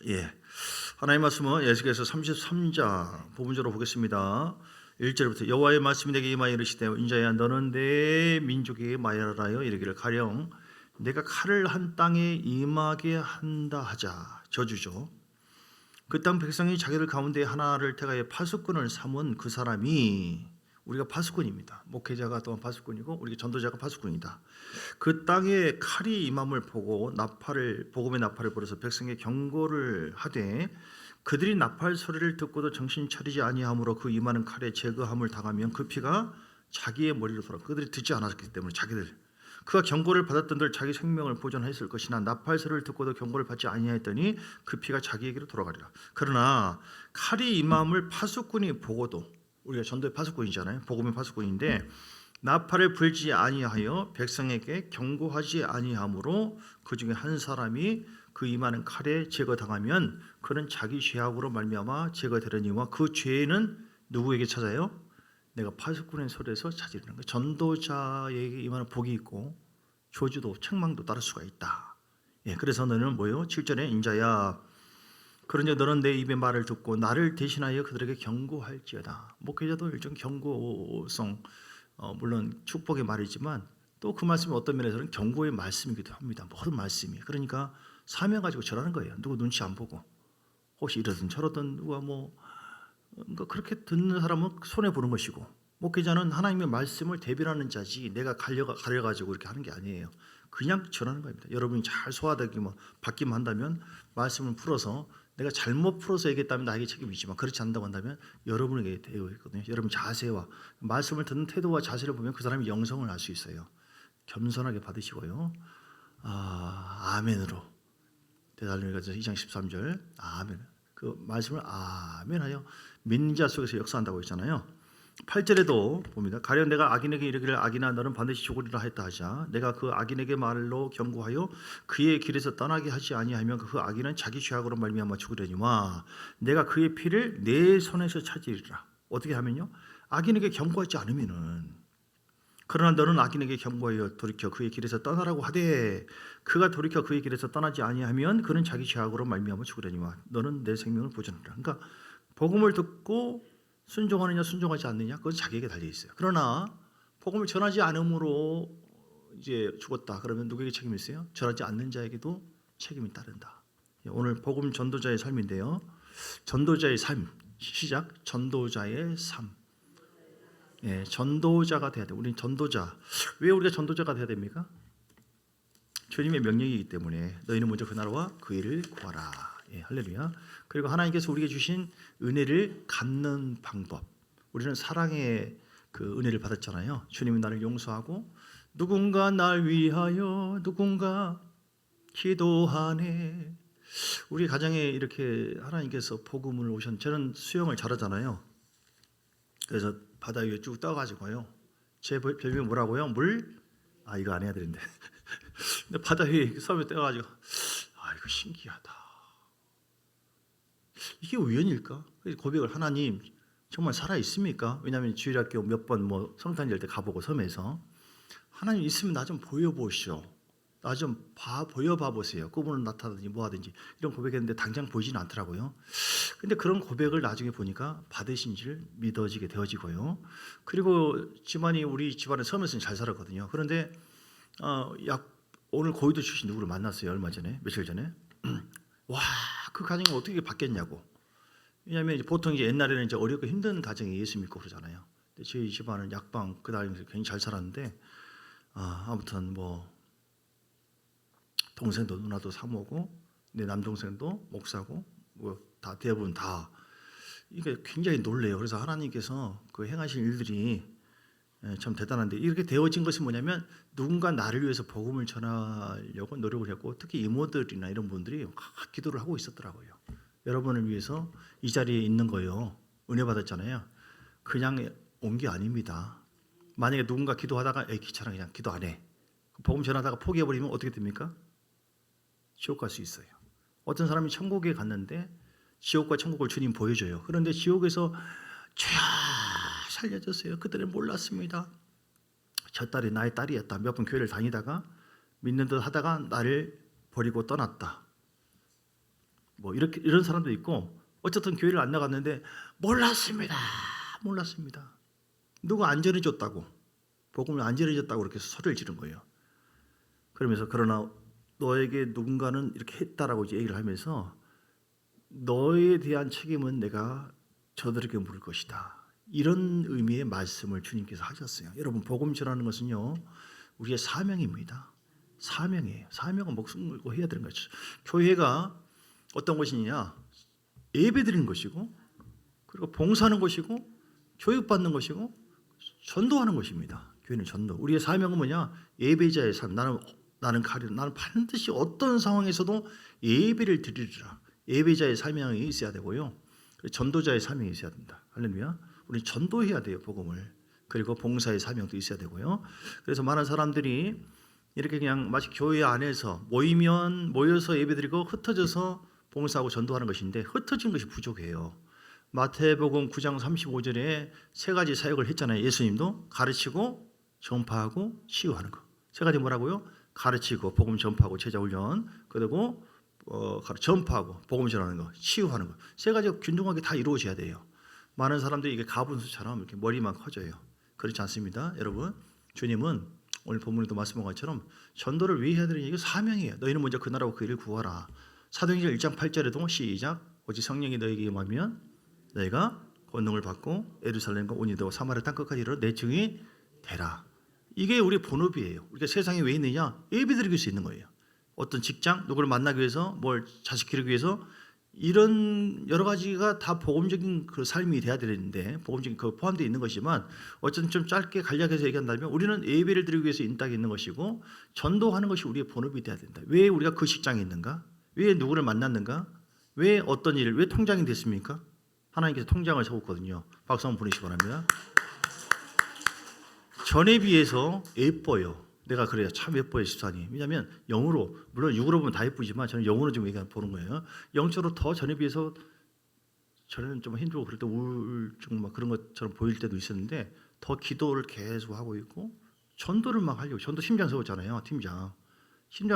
예. 하나님 말씀은 예수께서 33장 부분적으로 보겠습니다. 1절부터 여호와의 말씀이 내게 임하여 이르시되 인자야 너는 내 민족에게 말하여 이르기를 가령 내가 칼을 한 땅에 임하게 한다 하자. 저주죠. 그 땅 백성이 자기들 가운데 하나를 택하여 파수꾼을 삼은 그 사람이 우리가 파수꾼입니다. 목회자가 또한 파수꾼이고 우리 전도자가 파수꾼이다. 그 땅에 칼이 임함을 보고 복음의 나팔을 불어서 백성에게 경고를 하되 그들이 나팔 소리를 듣고도 정신 차리지 아니하므로 그 임하는 칼에 제거함을 당하면 그 피가 자기의 머리로 돌아. 그들이 듣지 않았기 때문에 자기들 그가 경고를 받았던들 자기 생명을 보존했을 것이나 나팔 소리를 듣고도 경고를 받지 아니하였더니 그 피가 자기에게로 돌아가리라. 그러나 칼이 임함을 파수꾼이 보고도 우리가 전도의 파수꾼이잖아요. 복음의 파수꾼인데 나팔을 불지 아니하여 백성에게 경고하지 아니하므로 그 중에 한 사람이 그 임하는 칼에 제거당하면 그는 자기 죄악으로 말미암아 제거되려니와 그 죄는 누구에게 찾아요? 내가 파수꾼의 손에서 찾으려는 거예요. 전도자에게 임하는 복이 있고 조주도 책망도 따를 수가 있다. 예, 그래서 너는 뭐요? 7절에 인자야 그러니 너는 내 입의 말을 듣고 나를 대신하여 그들에게 경고할지어다. 목회자도 일종 경고성 물론 축복의 말이지만 또 그 말씀이 어떤 면에서는 경고의 말씀이기도 합니다. 모든 말씀이. 그러니까 사명 가지고 절하는 거예요. 누구 눈치 안 보고 혹시 이러든 저러든 누가 그러니까 그렇게 듣는 사람은 손해 보는 것이고 목회자는 하나님의 말씀을 대변하는 자지 내가 가려가지고 이렇게 하는 게 아니에요. 그냥 전하는 겁니다. 여러분이 잘 소화되기 받기만 한다면 말씀을 풀어서 내가 잘못 풀어서 얘기했다면 나에게 책임이지만 그렇지 않다고 한다면 여러분에게 되어 있거든요. 여러분 자세와 말씀을 듣는 태도와 자세를 보면 그 사람이 영성을 알 수 있어요. 겸손하게 받으시고요. 아멘으로 데살로니가서 2장 13절 아멘. 그 말씀을 아멘하여 믿는 자 속에서 역사한다고 했잖아요. 8절에도 봅니다. 가령 내가 악인에게 이르기를 악인아 너는 반드시 죽으리라 했다 하자 내가 그 악인에게 말로 경고하여 그의 길에서 떠나게 하지 아니하면 그 악인은 자기 죄악으로 말미암아 죽으려니와 내가 그의 피를 내 손에서 찾으리라. 어떻게 하면요? 악인에게 경고하지 않으면은 그러나 너는 악인에게 경고하여 돌이켜 그의 길에서 떠나라고 하되 그가 돌이켜 그의 길에서 떠나지 아니하면 그는 자기 죄악으로 말미암아 죽으려니와 너는 내 생명을 보존하라. 그러니까 복음을 듣고 순종하느냐 순종하지 않느냐 그건 자기에게 달려 있어요. 그러나 복음을 전하지 않음으로 이제 죽었다. 그러면 누구에게 책임이 있어요? 전하지 않는 자에게도 책임이 따른다. 오늘 복음 전도자의 삶인데요. 전도자의 삶 시작. 전도자의 삶. 예, 전도자가 돼야 돼. 우리는 전도자. 왜 우리가 전도자가 돼야 됩니까? 주님의 명령이기 때문에 너희는 먼저 그 나라와 그 일을 구하라. 예, 할렐루야. 그리고 하나님께서 우리에게 주신 은혜를 갚는 방법. 우리는 사랑의 그 은혜를 받았잖아요. 주님이 나를 용서하고 누군가 날 위하여 누군가 기도하네. 우리 가정에 이렇게 하나님께서 복음을 저는 수영을 잘하잖아요. 그래서 바다 위에 쭉 떠가지고요. 제 별명이 뭐라고요? 이거 안 해야 되는데. 근데 바다 위에 섬에 떠가지고 이거 신기하다. 이게 우연일까? 그래서 고백을 하나님 정말 살아 있습니까? 왜냐하면 주일학교 몇 번 성탄 절 때 가보고 섬에서 하나님 있으면 나 좀 보여보시오. 나 좀 보여봐 보세요. 꿈으로 나타나든지 뭐하든지 이런 고백했는데 당장 보이지는 않더라고요. 근데 그런 고백을 나중에 보니까 받으신지를 믿어지게 되어지고요. 그리고 우리 집안에 섬에서는 잘 살았거든요. 그런데 오늘 고이도 출신 누구를 만났어요. 얼마 전에 며칠 전에 와, 그 가정이 어떻게 바뀌었냐고. 왜냐하면 보통 이제 옛날에는 이제 어렵고 힘든 가정에 예수 믿고 그러잖아요. 근데 저희 집안은 약방 그 다니면서 굉장히 잘 살았는데 아무튼 동생도 누나도 사모고 내 남동생도 목사고 다 대부분 다 이게 굉장히 놀래요. 그래서 하나님께서 그 행하신 일들이 참 대단한데 이렇게 되어진 것은 뭐냐면 누군가 나를 위해서 복음을 전하려고 노력을 했고 특히 이모들이나 이런 분들이 기도를 하고 있었더라고요. 여러분을 위해서 이 자리에 있는 거요. 은혜 받았잖아요. 그냥 온 게 아닙니다. 만약에 누군가 기도하다가 귀찮아 그냥 기도 안 해. 복음 전하다가 포기해버리면 어떻게 됩니까? 지옥 갈 수 있어요. 어떤 사람이 천국에 갔는데 지옥과 천국을 주님 보여줘요. 그런데 지옥에서 죄야 살려줬어요. 그들은 몰랐습니다. 저 딸이 나의 딸이었다. 몇 번 교회를 다니다가 믿는 듯 하다가 나를 버리고 떠났다. 뭐 이렇게 이런 사람도 있고 어쨌든 교회를 안 나갔는데 몰랐습니다. 누가 안 전해줬다고 복음을 안 전해줬다고 그렇게 소리를 지른 거예요. 그러면서 그러나 너에게 누군가는 이렇게 했다라고 이제 얘기를 하면서 너에 대한 책임은 내가 저들에게 물을 것이다. 이런 의미의 말씀을 주님께서 하셨어요. 여러분 복음 전하는 것은요 우리의 사명입니다. 사명이에요. 사명은 목숨 걸고 해야 되는 거죠. 교회가 어떤 것이냐? 예배드리는 것이고 그리고 봉사하는 것이고 교육받는 것이고 전도하는 것입니다. 교회는 전도. 우리의 사명은 뭐냐? 예배자의 삶. 나는 반드시 어떤 상황에서도 예배를 드리리라. 예배자의 사명이 있어야 되고요. 전도자의 사명이 있어야 된다. 할렐루야. 우리 전도해야 돼요, 복음을. 그리고 봉사의 사명도 있어야 되고요. 그래서 많은 사람들이 이렇게 그냥 마치 교회 안에서 모여서 예배드리고 흩어져서 봉사하고 전도하는 것인데 흩어진 것이 부족해요. 마태복음 9장 35절에 세 가지 사역을 했잖아요. 예수님도 가르치고 전파하고 치유하는 거. 세 가지 뭐라고요? 가르치고 복음 전파하고 제자 훈련, 그리고 전파하고 복음 전하는 거, 치유하는 거. 세 가지가 균등하게 다 이루어져야 돼요. 많은 사람들이 이게 가분수처럼 이렇게 머리만 커져요. 그렇지 않습니다. 여러분, 주님은 오늘 본문에도 말씀한 것처럼 전도를 왜 해야 되느냐? 이거 사명이에요. 너희는 먼저 그 나라와 그 일을 구하라. 사도행전 1장 8절에도 시작. 오직 성령이 너에게 임하면 너희가 권능을 받고 예루살렘과 온 유대와 사마리아 땅 끝까지 이르러 내 증인이 되라. 이게 우리 본업이에요. 우리가 세상에 왜 있느냐? 예배드리기 수 있는 거예요. 어떤 직장, 누구를 만나기 위해서, 뭘 자식 기르기 위해서 이런 여러 가지가 다 복음적인 그 삶이 돼야 되는데 복음적인 그 포함되어 있는 것이지만 어쨌든 좀 짧게 간략해서 얘기한다면 우리는 예배를 드리기 위해서 이 땅에 있는 것이고 전도하는 것이 우리의 본업이 돼야 된다. 왜 우리가 그 직장에 있는가? 왜 누구를 만났는가? 왜 어떤 일, 왜 통장이 됐습니까? 하나님께서 통장을 세웠거든요. 박수 한번 보내시기 바랍니다. 전에 비해서 예뻐요. 내가 그래요. 참 예뻐요, 집사님. 왜냐하면 영으로, 물론 육으로 보면 다 예쁘지만 저는 영으로 좀 보는 거예요. 영적으로 더 전에 비해서 전에는 좀 힘들고 그럴 때 우울증 막 그런 것처럼 보일 때도 있었는데 더 기도를 계속 하고 있고 전도를 막 하려고. 전도 팀장 세웠잖아요. 팀장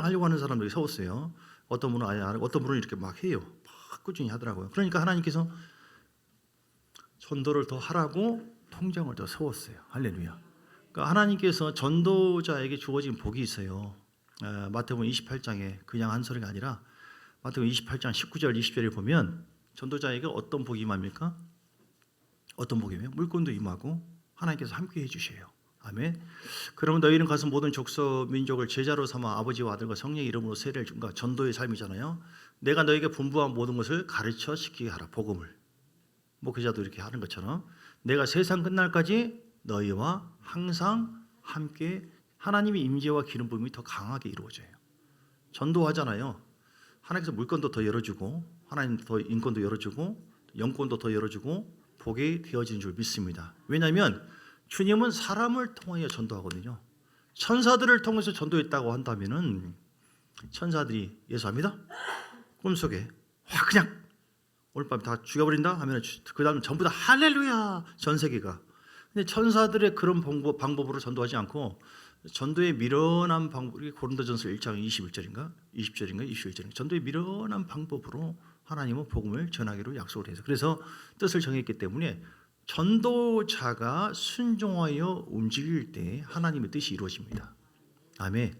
하려고 하는 사람들이 세웠어요. 어떤 분은 아예 안 하고 어떤 분은 이렇게 막 해요. 막 꾸준히 하더라고요. 그러니까 하나님께서 전도를 더 하라고 통장을 더 세웠어요. 할렐루야. 그러니까 하나님께서 전도자에게 주어진 복이 있어요. 마태복음 28장에 그냥 한 소리가 아니라 마태복음 28장 19절 20절에 보면 전도자에게 어떤 복이 임합니까? 어떤 복이며 물권도 임하고 하나님께서 함께 해주셔요. 아멘. 그러면 너희는 가서 모든 족속 민족을 제자로 삼아 아버지와 아들과 성령의 이름으로 세례를 준 거 전도의 삶이잖아요. 내가 너에게 분부한 모든 것을 가르쳐 시키게 하라. 복음을. 목회자도 이렇게 하는 것처럼 내가 세상 끝날까지 너희와 항상 함께 하나님의 임재와 기름 부음이 더 강하게 이루어져요. 전도하잖아요. 하나님께서 물건도 더 열어주고 하나님 더 인권도 열어주고 영권도 더 열어주고 복이 되어지는 줄 믿습니다. 왜냐하면 주님은 사람을 통하여 전도하거든요. 천사들을 통해서 전도했다고 한다면은 천사들이 예수합니다. 꿈속에 확 그냥 오늘 밤 다 죽여버린다 하면 그 다음 전부 다 할렐루야 전 세계가. 근데 천사들의 그런 방법으로 전도하지 않고 전도의 미련한 방법이 고린도전서 1장 21절인가 21절인가 전도의 미련한 방법으로 하나님은 복음을 전하기로 약속을 해서 그래서 뜻을 정했기 때문에 전도자가 순종하여 움직일 때 하나님의 뜻이 이루어집니다. 아멘.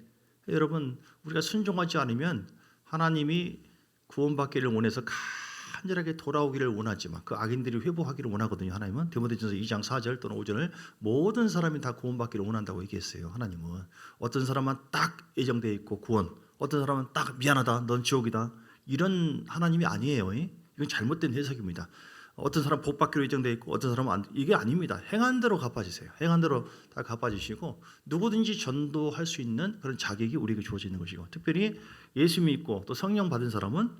여러분 우리가 순종하지 않으면 하나님이 구원받기를 원해서 간절하게 돌아오기를 원하지만 그 악인들이 회복하기를 원하거든요. 하나님은 디모데전서 2장 4절 또는 5절을 모든 사람이 다 구원받기를 원한다고 얘기했어요. 하나님은 어떤 사람은 딱 예정되어 있고 구원, 어떤 사람은 딱 미안하다 넌 지옥이다 이런 하나님이 아니에요. 이건 잘못된 해석입니다. 어떤 사람 복 받기로 예정되어 있고 어떤 사람은 이게 아닙니다. 행한 대로 갚아주세요. 행한 대로 다 갚아주시고 누구든지 전도할 수 있는 그런 자격이 우리에게 주어지는 것이고 특별히 예수 믿고 또 성령 받은 사람은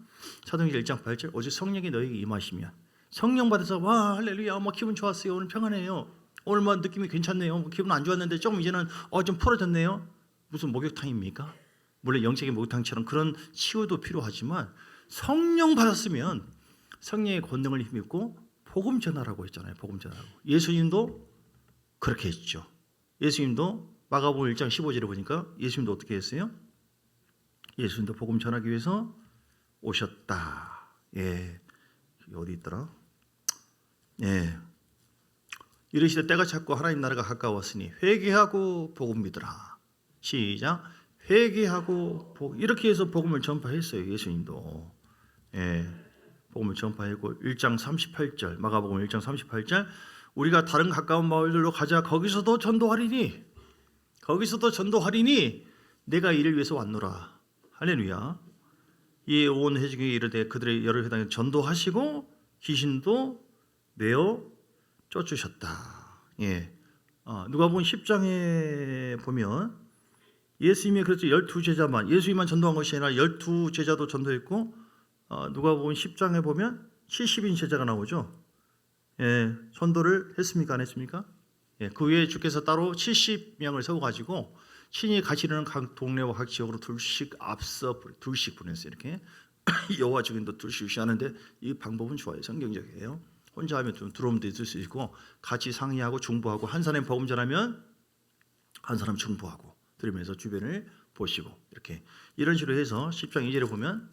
사도행전 1장 8절 오직 성령이 너에게 임하시면 성령 받아서 와 할렐루야 뭐 기분 좋았어요. 오늘 평안해요. 오늘 뭐 느낌이 괜찮네요. 뭐 기분 안 좋았는데 조금 이제는 좀 풀어졌네요. 무슨 목욕탕입니까? 물론 영적인 목욕탕처럼 그런 치유도 필요하지만 성령 받았으면 성령의 권능을 힘입고 복음 전하라고 했잖아요. 복음 전하라고. 예수님도 그렇게 했죠. 예수님도 마가복음 1장 15절에 보니까 예수님도 어떻게 했어요? 예수님도 복음 전하기 위해서 오셨다. 예, 어디 있더라? 예, 이르시되 때가 찼고 하나님 나라가 가까웠으니 회개하고 복음 믿으라. 시작. 회개하고 이렇게 해서 복음을 전파했어요. 예수님도. 예, 복음을 전파했고 1장 38절 마가복음 1장 38절 우리가 다른 가까운 마을들로 가자. 거기서도 전도하리니 내가 이를 위해서 왔노라. 할렐루야. 이 온 회중에 이르되 그들의 여러 회당에 전도하시고 귀신도 내어 쫓으셨다. 예. 누가복음 10장에 보면 예수님이 그래서 12제자만 예수님만 전도한 것이 아니라 12제자도 전도했고 누가복음 10장에 보면 70인 제자가 나오죠. 예, 전도를 했습니까? 안 했습니까? 예, 그 외에 주께서 따로 70명을 세워가지고 친히 가시려는 각 동네와 각 지역으로 둘씩 보냈어요. 이렇게 여호와 증인도 둘씩 하는데 이 방법은 좋아요. 성경적이에요. 혼자 하면 좀 두려움도 있을 수 있고 같이 상의하고 중보하고 한 사람이 복음 전하면 한 사람 중보하고 들으면서 주변을 보시고 이렇게 이런 식으로 해서 10장 2절에 보면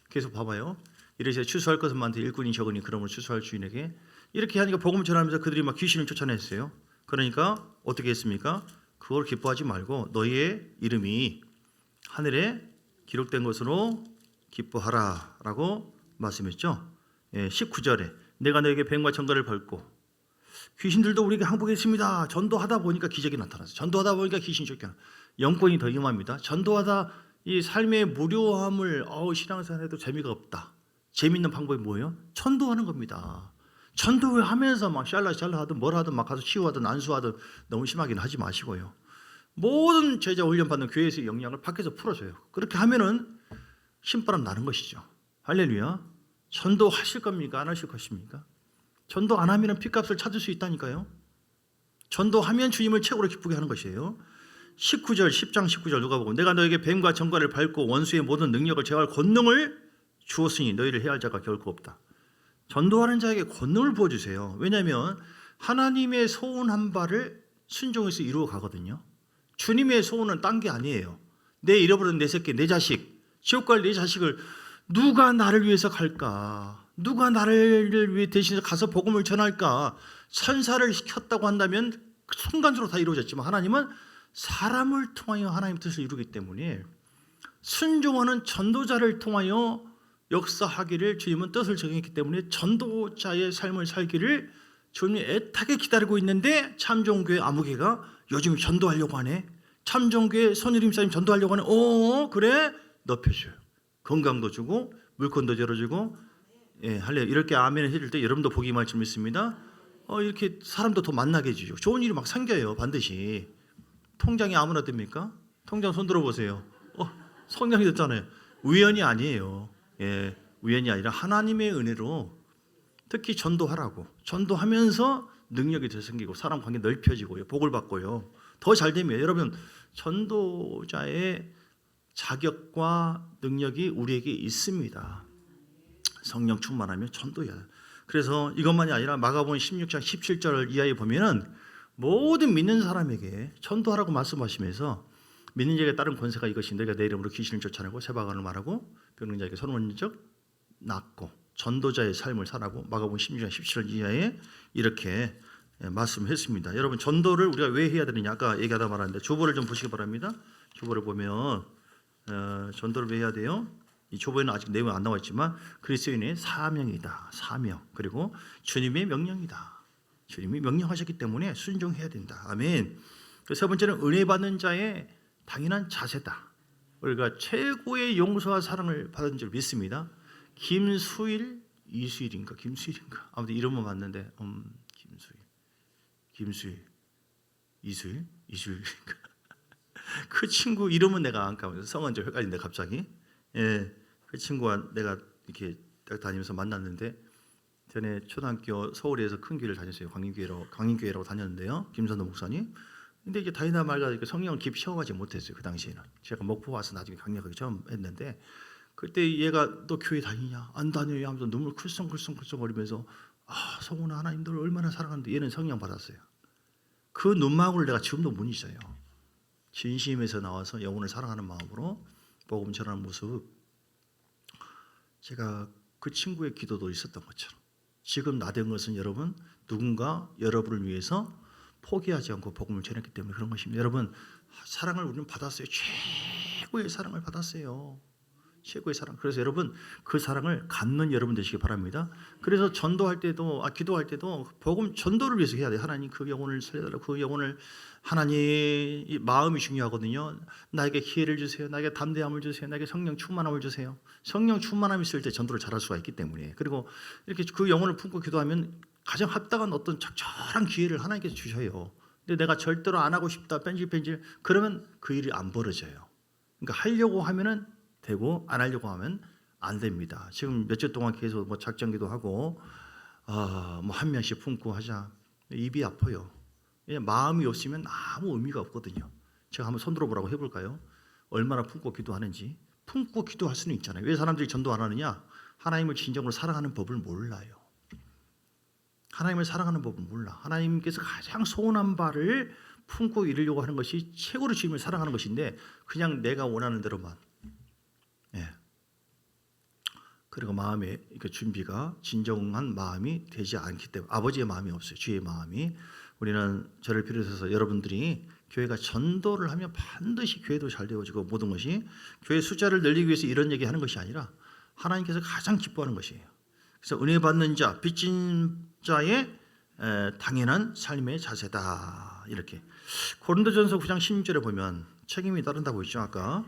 계속 봐봐요. 이래서 추수할 것은 많되 일꾼이 적으니 그러므로 추수할 주인에게 이렇게 하니까 복음을 전하면서 그들이 막 귀신을 쫓아냈어요. 그러니까 어떻게 했습니까? 그걸 기뻐하지 말고 너희의 이름이 하늘에 기록된 것으로 기뻐하라 라고 말씀했죠. 19절에 내가 너에게 뱀과 정갈을 벌고 귀신들도 우리에게 항복했습니다. 전도하다 보니까 기적이 나타났어요. 전도하다 보니까 귀신이 쫓겨나. 영권이 더 임합니다. 전도하다 이 삶의 무료함을 신앙생활에도 재미가 없다. 재미있는 방법이 뭐예요? 전도하는 겁니다. 전도를 하면서 막 샬라샬라 하든 뭘 하든 막 가서 치유하든 안수하든 너무 심하게는 하지 마시고요. 모든 제자 훈련 받는 교회에서의 영향을 밖에서 풀어줘요. 그렇게 하면은 신바람 나는 것이죠. 할렐루야. 전도하실 겁니까? 안 하실 것입니까? 전도 안 하면 핏값을 찾을 수 있다니까요. 전도하면 주님을 최고로 기쁘게 하는 것이에요. 19절 10장 19절 누가복음 내가 너에게 뱀과 정갈을 밟고 원수의 모든 능력을 제어할 권능을 주었으니 너희를 해할 자가 결코 없다. 전도하는 자에게 권능을 부어주세요. 왜냐하면 하나님의 소원한 바를 순종해서 이루어 가거든요. 주님의 소원은 딴 게 아니에요. 내 잃어버린 내 새끼, 내 자식, 지옥 갈 내 자식을 누가 나를 위해서 갈까? 누가 나를 위해 대신해서 가서 복음을 전할까? 천사를 시켰다고 한다면 순간적으로 다 이루어졌지만 하나님은 사람을 통하여 하나님 뜻을 이루기 때문에 순종하는 전도자를 통하여 역사하기를 주님은 뜻을 정했기 때문에 전도자의 삶을 살기를 주님이 애타게 기다리고 있는데 참종교회 아무개가 요즘 전도하려고 하네. 참종교회 손유림 사님 전도하려고 하네. 그래? 높여줘요. 건강도 주고 물건도 열어주고 할래 이렇게 아멘을 해줄 때 여러분도 복이 많을 줄 믿습니다. 이렇게 사람도 더 만나게 해주죠. 좋은 일이 막 생겨요. 반드시. 통장이 아무나 듭니까? 통장 손 들어보세요. 성령이 됐잖아요. 우연이 아니에요. 우연이 아니라 하나님의 은혜로 특히 전도하라고 전도하면서 능력이 더 생기고 사람 관계 넓혀지고요. 복을 받고요. 더 잘 됩니다. 여러분 전도자의 자격과 능력이 우리에게 있습니다. 성령 충만하면 전도해야 돼요. 그래서 이것만이 아니라 마가복음 16장 17절 이하에 보면은 모든 믿는 사람에게 전도하라고 말씀하시면서 믿는 자에게 따른 권세가 이것이 너희가 내 이름으로 귀신을 쫓아내고 세바간을 말하고 병든 자에게 선언적 낫고 전도자의 삶을 살라고 마가복음 16장 17절 이하에 이렇게 말씀했습니다. 여러분 전도를 우리가 왜 해야 되느냐 아까 얘기하다 말았는데 조보를 좀 보시기 바랍니다. 조보를 보면 전도를 왜 해야 돼요? 이 조보에는 아직 내용이 안 나와 있지만 그리스도인의 사명이다. 사명 그리고 주님의 명령이다. 주님이 명령하셨기 때문에 순종해야 된다. 아멘. 세 번째는 은혜 받는 자의 당연한 자세다. 우리가 최고의 용서와 사랑을 받은 줄 믿습니다. 김수일, 이수일인가? 김수일인가? 아무튼 이름은 맞는데 김수일, 이수일인가? 그 친구 이름은 내가 안 까먹어서 성은 좀 헷갈린데 갑자기. 그 친구와 내가 이렇게 딱 다니면서 만났는데 전에 초등학교 서울에서 큰 교회를 다녔어요. 광인교회라고 다녔는데요. 김선도 목사님. 근데 이제 다니다 말가 성령을 깊이 체험하지 못했어요. 그 당시에는 제가 목포 와서 나중에 강력하게 처음 했는데 그때 얘가 너 교회 다니냐? 안 다녀요 하면서 눈물 쿨썽쿨썽 거리면서 성훈아 하나님 너를 얼마나 사랑하는데 얘는 성령 받았어요. 그 눈망울을 내가 지금도 못 잊어요. 진심에서 나와서 영혼을 사랑하는 마음으로 복음 전하는 모습. 제가 그 친구의 기도도 있었던 것처럼 지금 나 된 것은 여러분 누군가 여러분을 위해서 포기하지 않고 복음을 전했기 때문에 그런 것입니다. 여러분 사랑을 우리는 받았어요. 최고의 사랑을 받았어요. 최고의 사랑. 그래서 여러분 그 사랑을 갖는 여러분 되시기 바랍니다. 그래서 전도할 때도 기도할 때도 복음 전도를 위해서 해야 돼요. 하나님 그 영혼을 살려달라고. 그 영혼을 하나님 이 마음이 중요하거든요. 나에게 기회를 주세요. 나에게 담대함을 주세요. 나에게 성령 충만함을 주세요. 성령 충만함이 있을 때 전도를 잘할 수가 있기 때문에. 그리고 이렇게 그 영혼을 품고 기도하면 가장 합당한 어떤 적절한 기회를 하나님께서 주셔요. 근데 내가 절대로 안 하고 싶다 뺀질뺀질 그러면 그 일이 안 벌어져요. 그러니까 하려고 하면은 되고 안 하려고 하면 안 됩니다. 지금 몇 주 동안 계속 뭐 작정기도 하고 뭐 한 명씩 품고 하자. 입이 아파요. 마음이 없으면 아무 의미가 없거든요. 제가 한번 손 들어보라고 해볼까요? 얼마나 품고 기도하는지. 품고 기도할 수는 있잖아요. 왜 사람들이 전도 안 하느냐? 하나님을 진정으로 사랑하는 법을 몰라요. 하나님을 사랑하는 법은 몰라. 하나님께서 가장 소원한 바를 품고 이루려고 하는 것이 최고로 주님을 사랑하는 것인데 그냥 내가 원하는 대로만. 그리고 마음의 준비가 진정한 마음이 되지 않기 때문에 아버지의 마음이 없어요. 주의 마음이. 우리는 저를 비롯해서 여러분들이 교회가 전도를 하면 반드시 교회도 잘 되어지고 모든 것이 교회 숫자를 늘리기 위해서 이런 얘기하는 것이 아니라 하나님께서 가장 기뻐하는 것이에요. 그래서 은혜 받는 자, 빚진 자의 당연한 삶의 자세다. 이렇게 고린도전서 9장 16절에 보면 책임이 따른다고 했죠. 아까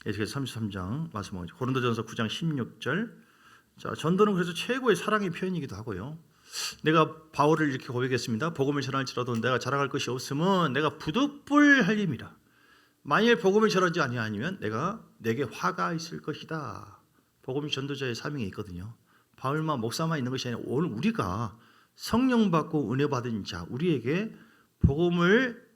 에스겔 33장 말씀하죠. 고린도전서 9장 16절. 자, 전도는 그래서 최고의 사랑의 표현이기도 하고요. 내가 바울을 이렇게 고백했습니다. 복음을 전할지라도 내가 자랑할 것이 없으면 내가 부득불할 힘이라. 만일 복음을 전하지 아니하면 내게 화가 있을 것이다. 복음이 전도자의 사명이 있거든요. 바울만 목사만 있는 것이 아니라 오늘 우리가 성령 받고 은혜 받은 자 우리에게 복음을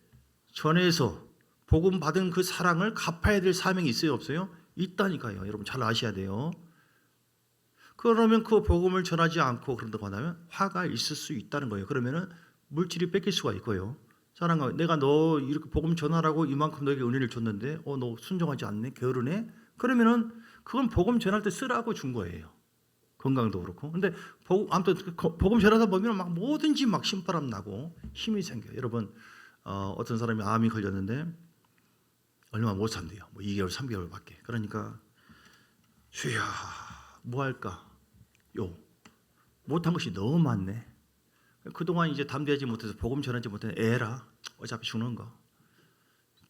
전해서 복음 받은 그 사랑을 갚아야 될 사명이 있어요, 없어요? 있다니까요. 여러분 잘 아셔야 돼요. 그러면 그 복음을 전하지 않고 그런다고 하면 화가 있을 수 있다는 거예요. 그러면은 물질이 뺏길 수가 있고요. 사랑하고 내가 너 이렇게 복음 전하라고 이만큼 너에게 은혜를 줬는데 너 순종하지 않네, 게으르네. 그러면은 그건 복음 전할 때 쓰라고 준 거예요. 건강도 그렇고. 근데 아무튼 복음 전하다 보면 막 뭐든지 막 신바람 나고 힘이 생겨요. 여러분 어떤 사람이 암이 걸렸는데 얼마 못 산대요. 뭐 2개월, 3개월밖에. 그러니까 주야 뭐 할까? 못한 것이 너무 많네. 그동안 이제 담대하지 못해서 복음 전하지 못해서 애라 어차피 죽는 거.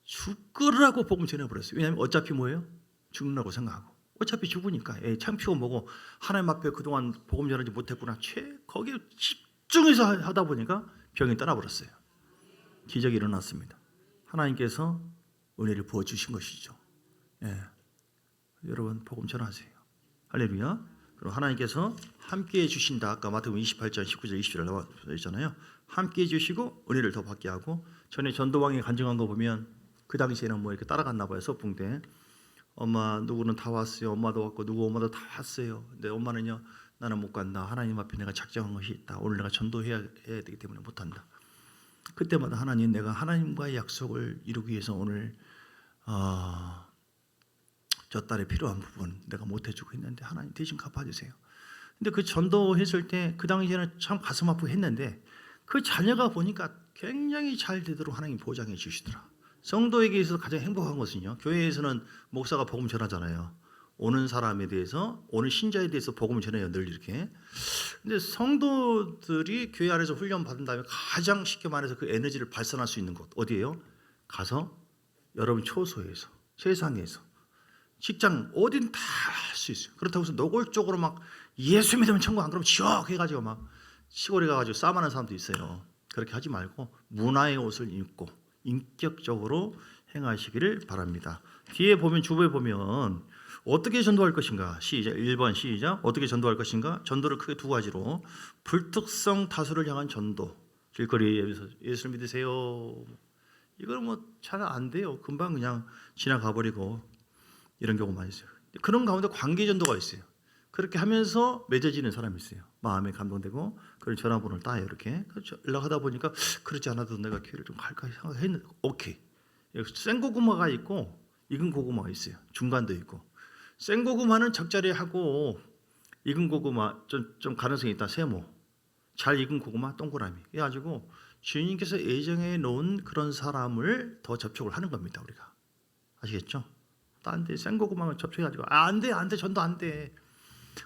죽으라고 복음 전해버렸어요. 왜냐하면 어차피 뭐예요? 죽는다고 생각하고. 어차피 죽으니까 창피고 뭐고 하나님 앞에 그동안 복음 전하지 못했구나. 거기에 집중해서 하다 보니까 병이 떠나버렸어요. 기적이 일어났습니다. 하나님께서 은혜를 부어주신 것이죠. 여러분 복음 전하세요. 할렐루야. 그리고 하나님께서 함께해 주신다. 아까 마태복음 28장 19절 20절 나와 있잖아요. 함께해 주시고 은혜를 더 받게 하고 전에 전도왕이 간증한 거 보면 그 당시에는 뭐 이렇게 따라갔나 봐요. 서풍 때 엄마 누구는 다 왔어요. 엄마도 왔고 누구 엄마도 다 왔어요. 근데 엄마는요 나는 못 간다. 하나님 앞에 내가 작정한 것이 있다. 오늘 내가 전도해야 되기 때문에 못 한다. 그때마다 하나님 내가 하나님과의 약속을 이루기 위해서 오늘 저 딸의 필요한 부분 내가 못 해주고 있는데 하나님 대신 갚아주세요. 근데 그 전도했을 때 그 당시에는 참 가슴 아프고 했는데 그 자녀가 보니까 굉장히 잘 되도록 하나님 보장해 주시더라. 성도에게 있어서 가장 행복한 것은요. 교회에서는 목사가 복음 전하잖아요. 오는 사람에 대해서 오는 신자에 대해서 복음을 전해요. 늘 이렇게. 근데 성도들이 교회 안에서 훈련 받은 다음에 가장 쉽게 말해서 그 에너지를 발산할 수 있는 곳 어디예요? 가서 여러분 초소에서 세상에서 직장 어딘 다 할 수 있어요. 그렇다고 해서 노골적으로 막 예수 믿으면 천국 안 그러면 지옥 해가지고 막 시골에 가가지고 싸움하는 사람도 있어요. 그렇게 하지 말고 문화의 옷을 입고 인격적으로 행하시기를 바랍니다. 뒤에 보면 주부에 보면 어떻게 전도할 것인가? 시작 1번 시작 어떻게 전도할 것인가? 전도를 크게 두 가지로 불특성 다수를 향한 전도 길거리에서 예수를 믿으세요. 이건 뭐 잘 안 돼요. 금방 그냥 지나가 버리고 이런 경우만 있어요. 그런 가운데 관계 전도가 있어요. 그렇게 하면서 맺어지는 사람이 있어요. 마음에 감동되고 그런 전화번호를 따요. 이렇게 연락하다 보니까 그렇지 않아도 내가 교회를 좀 갈까 생각했는데 오케이. 생고구마가 있고 익은 고구마가 있어요. 중간도 있고 생고구마는 적절히 하고 익은 고구마 좀 가능성이 있다. 세모. 잘 익은 고구마 동그라미. 그래가지고 주님께서 예정해 놓은 그런 사람을 더 접촉을 하는 겁니다. 우리가 아시겠죠? 안 돼. 생고구마만 접촉해가지고 안 돼, 안 돼, 전도 안 돼.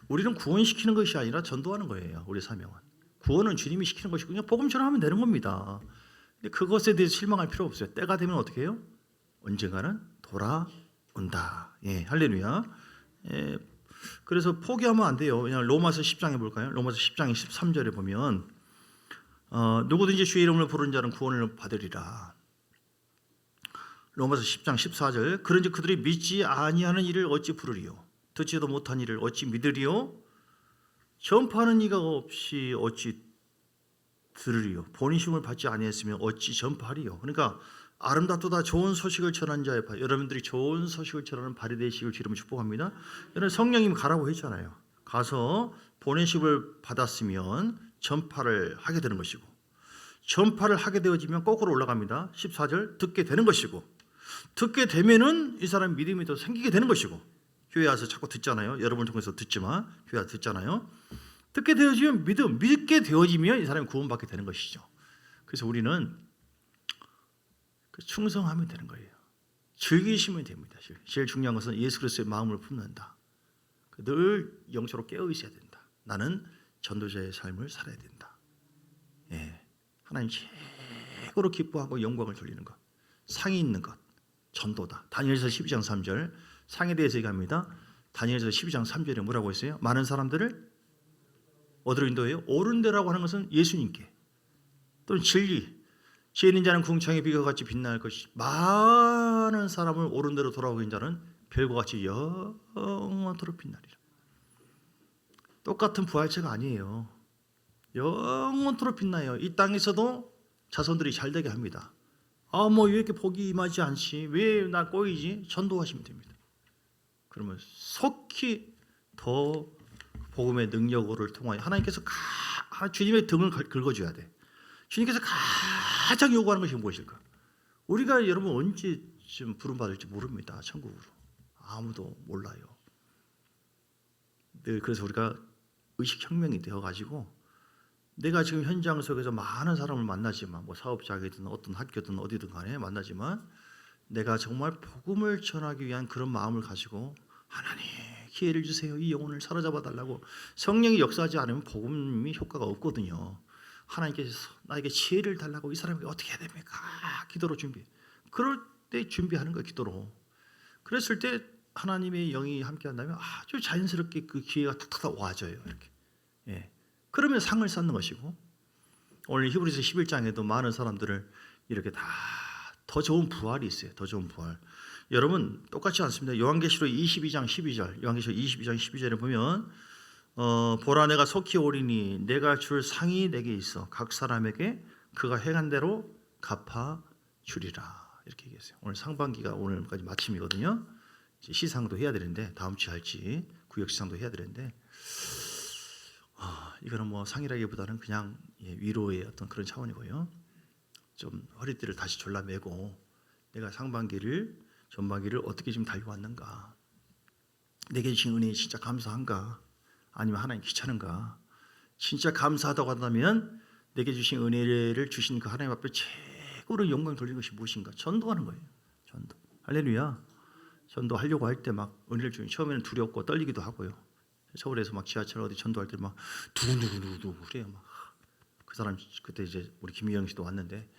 우리는 구원시키는 것이 아니라 전도하는 거예요. 우리 사명은 구원은 주님이 시키는 것이고 그냥 복음처럼 하면 되는 겁니다. 근데 그것에 대해서 실망할 필요 없어요. 때가 되면 어떻게 해요? 언젠가는 돌아온다. 예, 할렐루야. 예, 그래서 포기하면 안 돼요. 그냥 로마서 10장에 볼까요? 로마서 10장 13절에 보면 누구든지 주의 이름을 부르는 자는 구원을 받으리라. 로마서 10장 14절 그런즉 그들이 믿지 아니하는 일을 어찌 부르리요? 듣지도 못한 일을 어찌 믿으리요? 전파하는 이가 없이 어찌 들으리요? 본인심을 받지 아니했으면 어찌 전파하리요? 그러니까 아름답도다 좋은 소식을 전하는 자의 발, 여러분들이 좋은 소식을 전하는 발이 되시길 주님을 축복합니다. 여러분 성령님이 가라고 했잖아요. 가서 본인심을 받았으면 전파를 하게 되는 것이고 전파를 하게 되어지면 거꾸로 올라갑니다. 14절 듣게 되는 것이고 듣게 되면은 이 사람 믿음이 더 생기게 되는 것이고 교회 와서 자꾸 듣잖아요. 여러분을 통해서 듣지만 교회 와서 듣잖아요. 듣게 되어지면 믿게 되어지면 이 사람이 구원받게 되는 것이죠. 그래서 우리는 충성하면 되는 거예요. 즐기시면 됩니다. 제일 중요한 것은 예수 그리스도의 마음을 품는다. 늘 영적으로 깨어 있어야 된다. 나는 전도자의 삶을 살아야 된다. 예, 하나님 최고로 기뻐하고 영광을 돌리는 것, 상이 있는 것, 전도다. 다니엘서 12장 3절 상에 대해서 얘기합니다. 다니엘서 12장 3절에 뭐라고 했어요? 많은 사람들을 어디로 인도해요? 옳은 데라고 하는 것은 예수님께 또는 진리 지혜 있는 자는 궁창의 비가 같이 빛날 것이 많은 사람을 옳은 데로 돌아오게 한 자는 별과 같이 영원토록 빛나리라. 똑같은 부활체가 아니에요. 영원토록 빛나요. 이 땅에서도 자손들이 잘되게 합니다. 뭐 왜 이렇게 복이 임하지 않지? 왜 나 꼬이지? 전도하시면 됩니다. 그러면 속히 더 복음의 능력을 통하여 하나님께서 주님의 등을 긁어줘야 돼. 주님께서 가장 요구하는 것이 무엇일까? 우리가 여러분 언제쯤 부름받을지 모릅니다. 천국으로. 아무도 몰라요. 늘 그래서 우리가 의식혁명이 되어가지고 내가 지금 현장 속에서 많은 사람을 만나지만 뭐 사업자이든 어떤 학교든 어디든 간에 만나지만 내가 정말 복음을 전하기 위한 그런 마음을 가지고 하나님 기회를 주세요. 이 영혼을 사로잡아 달라고 성령이 역사하지 않으면 복음이 효과가 없거든요. 하나님께서 나에게 지혜를 달라고 이 사람에게 어떻게 해야 됩니까? 기도로 준비. 그럴 때 준비하는 거예요. 기도로. 그랬을 때 하나님의 영이 함께 한다면 아주 자연스럽게 그 기회가 탁탁 와져요. 이렇게. 예. 그러면 상을 쌓는 것이고 오늘 히브리서 11장에도 많은 사람들을 이렇게 다 더 좋은 부활이 있어요. 더 좋은 부활. 여러분 똑같지 않습니다. 요한계시록 22장 12절 요한계시록 22장 12절에 보면 보라 내가 속히 오리니 내가 줄 상이 내게 있어 각 사람에게 그가 행한 대로 갚아 주리라. 이렇게 얘기했어요. 오늘 상반기가 오늘까지 마침이거든요. 이제 시상도 해야 되는데 다음 주에 할지 구역 시상도 해야 되는데 이거는 뭐 상이라기보다는 그냥 위로의 어떤 그런 차원이고요. 좀 허리띠를 다시 졸라매고 내가 상반기를 전반기를 어떻게 지금 달려왔는가, 내게 주신 은혜에 진짜 감사한가, 아니면 하나님 귀찮은가. 진짜 감사하다고 한다면 내게 주신 은혜를 주신 그 하나님 앞에 최고로 영광을 돌리는 것이 무엇인가? 전도하는 거예요. 전도. 할렐루야. 전도하려고 할 때 막 은혜를 주니 처음에는 두렵고 떨리기도 하고요. 서울에서 막 지하철 어디 전도할 때 막 누구 그래요. 막 그 사람 그때 이제 우리 김희영 씨도 왔는데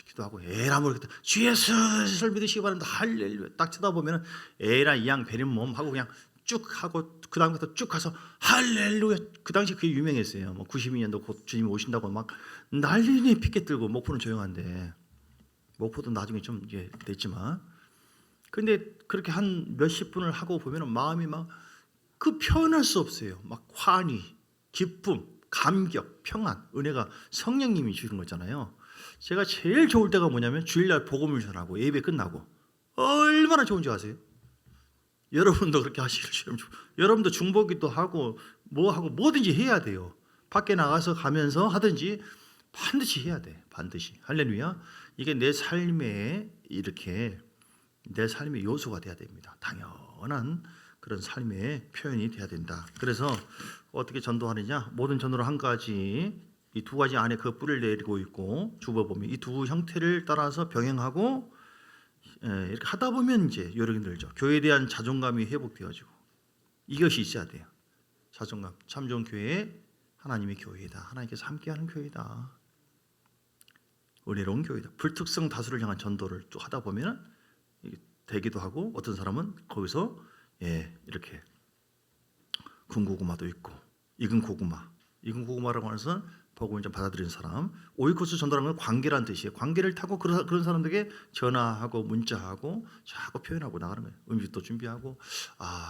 기도하고 에라 모르겠다. 주 예수를 믿으시기 바랍니다. 할렐루야. 딱 쳐다보면은 에라 이양 베린 몸 하고 그냥 쭉 하고 그 다음부터 쭉 가서 할렐루야. 그 당시 그게 유명했어요. 뭐 92년도 곧 주님 오신다고 막 난리네 피켓 들고. 목포는 조용한데 목포도 나중에 좀 이제 됐지만 근데 그렇게 한 몇십 분을 하고 보면은 마음이 막 그 표현할 수 없어요. 막 환희, 기쁨, 감격, 평안, 은혜가 성령님이 주는 거잖아요. 제가 제일 좋을 때가 뭐냐면 주일날 복음을 전하고 예배 끝나고 얼마나 좋은지 아세요? 여러분도 그렇게 하시길 여러분도 중보기도 하고 뭐든지 해야 돼요. 밖에 나가서 가면서 하든지 반드시 해야 돼. 반드시. 할렐루야. 이게 내 삶에 이렇게 내 삶의 요소가 돼야 됩니다. 당연한 그런 삶의 표현이 돼야 된다. 그래서 어떻게 전도하느냐? 모든 전도를 한 가지, 이 두 가지 안에 그 뿌리를 내리고 있고 주보 보면 이 두 형태를 따라서 병행하고 이렇게 하다 보면 이제 요령이 늘죠. 교회에 대한 자존감이 회복되어지고 이것이 있어야 돼요. 자존감. 참 좋은 교회, 하나님의 교회이다. 하나님께서 함께하는 교회다. 은혜로운 교회다. 불특성 다수를 향한 전도를 쭉 하다 보면 되기도 하고 어떤 사람은 거기서 이렇게 군고구마도 있고 익은 고구마라고 하는 것은 복음을 좀 받아들인 사람. 오이코스 전도라는 건 관계란 뜻이에요. 관계를 타고 그런 사람들에게 전화하고 문자하고 자꾸 표현하고 나가는 거예요. 음식도 준비하고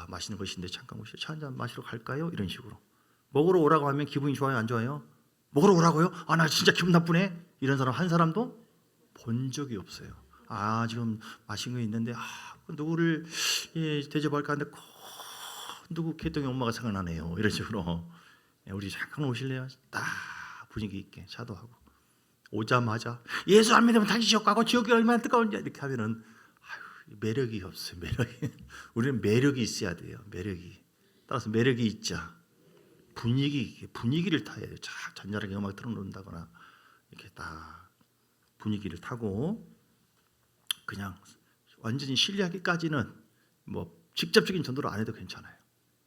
맛있는 것인데 잠깐 오시죠. 차 한잔 마시러 갈까요? 이런 식으로. 먹으러 오라고 하면 기분이 좋아요? 안 좋아요? 먹으러 오라고요? 나 진짜 기분 나쁘네. 이런 사람 한 사람도 본 적이 없어요. 지금 맛있는 거 있는데 누구를 대접할까 하는데 누구 개똥이 엄마가 생각나네요. 이런 식으로. 우리 잠깐 오실래요? 딱 분위기 있게 차도하고 오자마자 예수 안 믿으면 다시 지옥 가고 지옥이 얼마나 뜨거운지 이렇게 하면은 매력이 없어요. 우리는 매력이 있어야 돼요. 매력이. 따라서 매력이 있자. 분위기를 타야 돼요. 잔잔하게 음악 틀어놓는다거나 이렇게 딱 분위기를 타고 그냥 완전히 신뢰하기까지는 뭐 직접적인 전도를 안 해도 괜찮아요.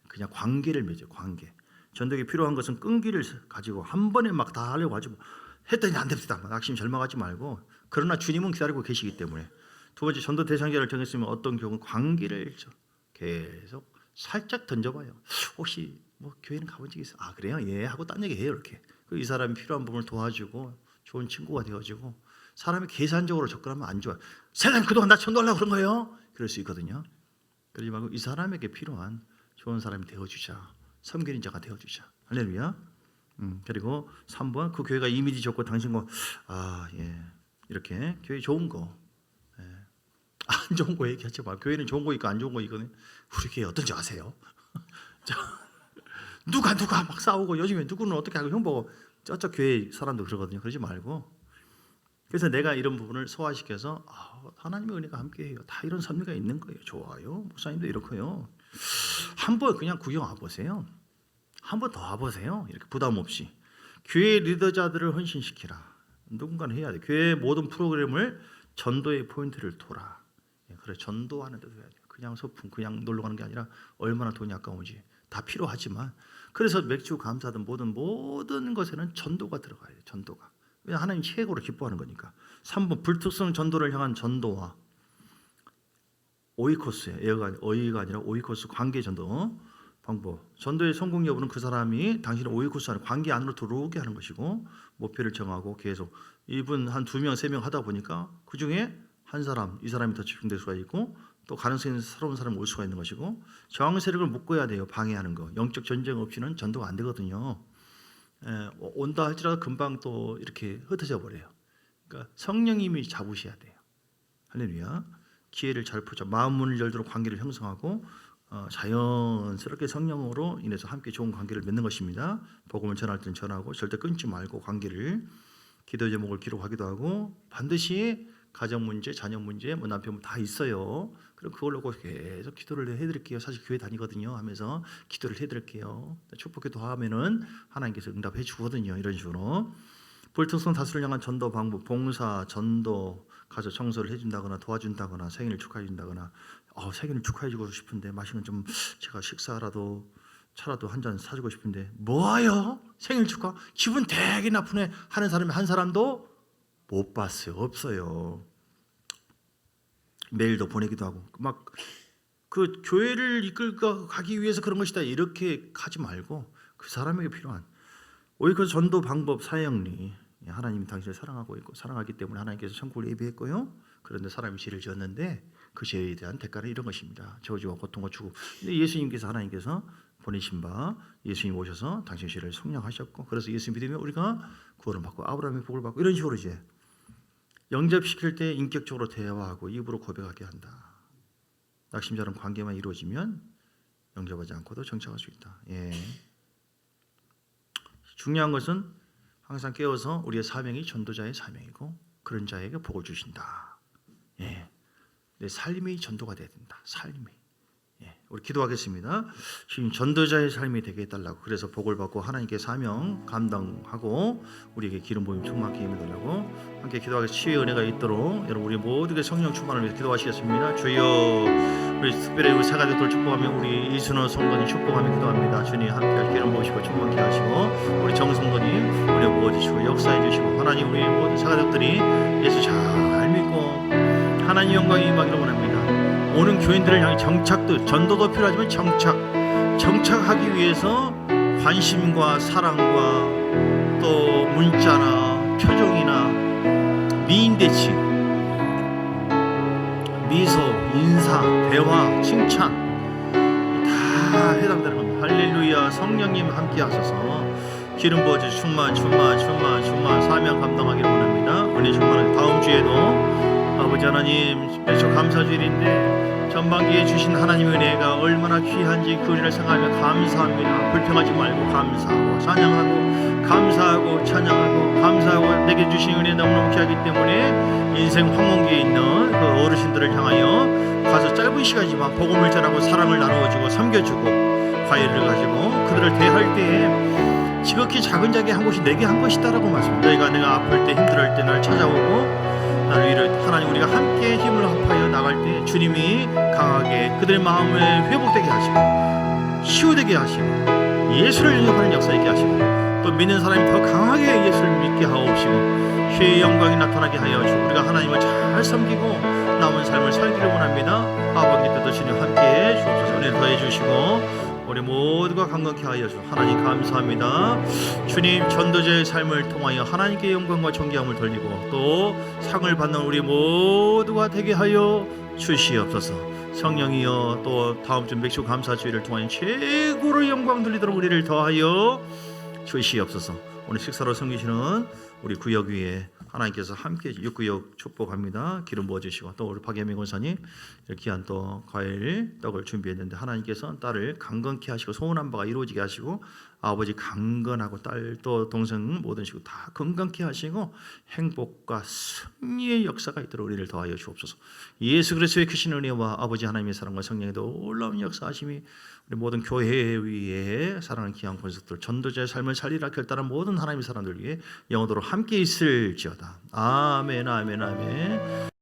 그냥 관계를 맺어요. 관계. 전도에 필요한 것은 끈기를 가지고 한 번에 막 다 하려고 하지 했더니 안 됩니다. 낙심 절망하지 말고 그러나 주님은 기다리고 계시기 때문에 두 번째 전도 대상자를 정했으면 어떤 경우 관계를 계속 살짝 던져봐요. 혹시 뭐 교회는 가본 적 있어요? 그래요? 예 하고 딴 얘기해요. 이렇게 이 사람이 필요한 부분을 도와주고 좋은 친구가 되어지고 사람이 계산적으로 접근하면 안 좋아요. 세상에 그동안 나 전도하려고 그런 거예요? 그럴 수 있거든요. 그러지 말고 이 사람에게 필요한 좋은 사람이 되어주자. 섬기는 자가 되어주자. 할렐루야. 그리고 3번 그 교회가 이미지 좋고 당신과 이렇게 교회 좋은 거 안 좋은 거 얘기하지 마. 교회는 좋은 거 있고 안 좋은 거 있거든. 우리 교회 어떤지 아세요? 누가 막 싸우고 요즘에 누구는 어떻게 하고 형 보고 저쪽 교회 사람도 그러거든요. 그러지 말고. 그래서 내가 이런 부분을 소화시켜서 하나님의 은혜가 함께해요. 다 이런 선미가 있는 거예요. 좋아요. 목사님도 이렇고요. 한번 그냥 구경 와보세요. 한 번 더 와보세요. 이렇게 부담 없이. 교회 리더자들을 헌신시키라. 누군가는 해야 돼. 교회의 모든 프로그램을 전도의 포인트를 둬라. 그래, 전도하는 데도 해야 돼. 그냥 소풍, 그냥 놀러 가는 게 아니라 얼마나 돈이 아까운지 다 필요하지만 그래서 맥주 감사든 모든 것에는 전도가 들어가야 돼. 전도가. 왜냐 하나님 최고로 기뻐하는 거니까. 3번 불특성 전도를 향한 전도와 오이코스예요. 어이가 아니라 오이코스 관계 전도 방법. 전도의 성공 여부는 그 사람이 당신의 오이코스 안에 관계 안으로 들어오게 하는 것이고 목표를 정하고 계속 이분 한 2명, 3명 하다 보니까 그 중에 한 사람, 이 사람이 더 집중될 수가 있고 또 가능성이 있는 새로운 사람이 올 수가 있는 것이고 저항 세력을 묶어야 돼요. 방해하는 거. 영적 전쟁 없이는 전도가 안 되거든요. 온다 할지라도 금방 또 이렇게 흩어져 버려요. 그러니까 성령님이 잡으셔야 돼요. 할렐루야. 기회를 잘 보자. 마음 문을 열도록 관계를 형성하고 자연스럽게 성령으로 인해서 함께 좋은 관계를 맺는 것입니다. 복음을 전할 때는 전하고 절대 끊지 말고 관계를 기도 제목을 기록하기도 하고 반드시 가정 문제, 자녀 문제, 남편 문제 다 있어요. 그럼 그걸 놓고 계속 기도를 해드릴게요. 사실 교회 다니거든요 하면서 기도를 해드릴게요. 축복기도 하면은 하나님께서 응답해 주거든요. 이런 식으로 불특성 다수를 향한 전도 방법, 봉사, 전도, 가서 청소를 해준다거나 도와준다거나 생일을 축하해준다거나 생일을 축하해주고 싶은데 맛있는 좀 제가 식사라도 차라도 한 잔 사주고 싶은데 뭐예요? 생일 축하? 기분 되게 나쁘네 하는 사람이 한 사람도 못 봤어요. 없어요. 메일도 보내기도 하고 막 그 교회를 이끌고 가기 위해서 그런 것이다 이렇게 하지 말고 그 사람에게 필요한 오히려 전도 방법 사형리 하나님이 당신을 사랑하고 있고 사랑하기 때문에 하나님께서 천국을 예비했고요. 그런데 사람이 죄를 지었는데 그 죄에 대한 대가는 이런 것입니다. 저주와 고통과 죽음. 근데 예수님께서 하나님께서 보내신 바 예수님 오셔서 당신 죄를 속량하셨고 그래서 예수님 믿으면 우리가 구원을 받고 아브라함의 복을 받고 이런 식으로 이제 영접시킬 때 인격적으로 대화하고 입으로 고백하게 한다. 낙심자는 관계만 이루어지면 영접하지 않고도 정착할 수 있다. 중요한 것은 항상 깨워서 우리의 사명이 전도자의 사명이고 그런 자에게 복을 주신다. 내 삶이 전도가 돼야 된다. 삶이. 우리 기도하겠습니다. 지금 전도자의 삶이 되게 해달라고. 그래서 복을 받고 하나님께 사명 감당하고 우리에게 기름 부음 충만케 힘을 달라고 함께 기도하겠습니다. 치유의 은혜가 있도록 여러분 우리 모두에게 성령 충만을 위해서 기도하시겠습니다. 주여, 우리 특별히 우리 사가족들 축복하며 우리 이순호 성도님 축복하며 기도합니다. 주님 함께 기름 부으시고 충만케 하시고 우리 정성도님 우리 모아주시고 역사해 주시고 하나님 우리 모든 사가족들이 예수 잘 믿고 하나님 영광이 임하기를 원합니다. 오는 교인들을 향해 정착도 전도도 필요하지만 정착하기 위해서 관심과 사랑과 또 문자나 표정이나 미인 대치, 미소, 인사, 대화, 칭찬 다 해당되는 겁니다. 할렐루야. 성령님 함께 하셔서 기름 부어주시 충만 사명 감당하기를 원합니다. 은혜 충만하게 다음 주에도 아버지 하나님 매주 감사주일인데 전반기에 주신 하나님의 은혜가 얼마나 귀한지 그 은혜를 생각하며 감사합니다. 불평하지 말고 감사하고 찬양하고 감사하고 찬양하고 감사하고 내게 주신 은혜 너무너무 귀하기 때문에 인생 황혼기에 있는 그 어르신들을 향하여 가서 짧은 시간이지만 복음을 전하고 사랑을 나누어주고 섬겨주고 과일을 가지고 그들을 대할 때에 지극히 작은 자기 한 것이 내게 한 것이다라고 말씀합니다. 너희가 내가 아플 때 힘들을 때 날 찾아오고 나를 위로 하나님 우리가 함께 힘을 합하여 나갈 때 주님이 강하게 그들의 마음을 회복되게 하시고 치유되게 하시고 예수를 영접하는 역사 있게 하시고 또 믿는 사람이 더 강하게 예수를 믿게 하옵시고 주의 영광이 나타나게 하여 주고 우리가 하나님을 잘 섬기고 남은 삶을 살기를 원합니다. 하반기 때도 주님 함께 주옵소서. 은혜 더해 주시고 우리 모두가 강건케 하여 주시고 하나님 감사합니다. 주님 전도자의 삶을 통하여 하나님께 영광과 존귀함을 돌리고 또 상을 받는 우리 모두가 되게 하여 주시옵소서. 성령이여 또 다음 주 맥주 감사주의를 통하여 최고로 영광 돌리도록 우리를 더하여 주시옵소서. 오늘 식사로 섬기시는 우리 구역 위에 하나님께서 함께 6구역 축복합니다. 기름 부어주시고 또 우리 박예민 권사님 이렇게 귀한 또 과일 떡을 준비했는데 하나님께서 딸을 강건케 하시고 소원한 바가 이루어지게 하시고 아버지 강건하고 딸 또 동생 모든 식구 다 건강케 하시고 행복과 승리의 역사가 있도록 우리를 더하여 주옵소서. 예수 그리스도의 크신 은혜와 아버지 하나님의 사랑과 성령의 놀라운 역사하심이 우리 모든 교회 위에 사랑하는 귀한 권속들 전도자의 삶을 살리라 결단한 모든 하나님의 사람들 위해 영원토록 함께 있을지어다. 아멘 아멘 아멘.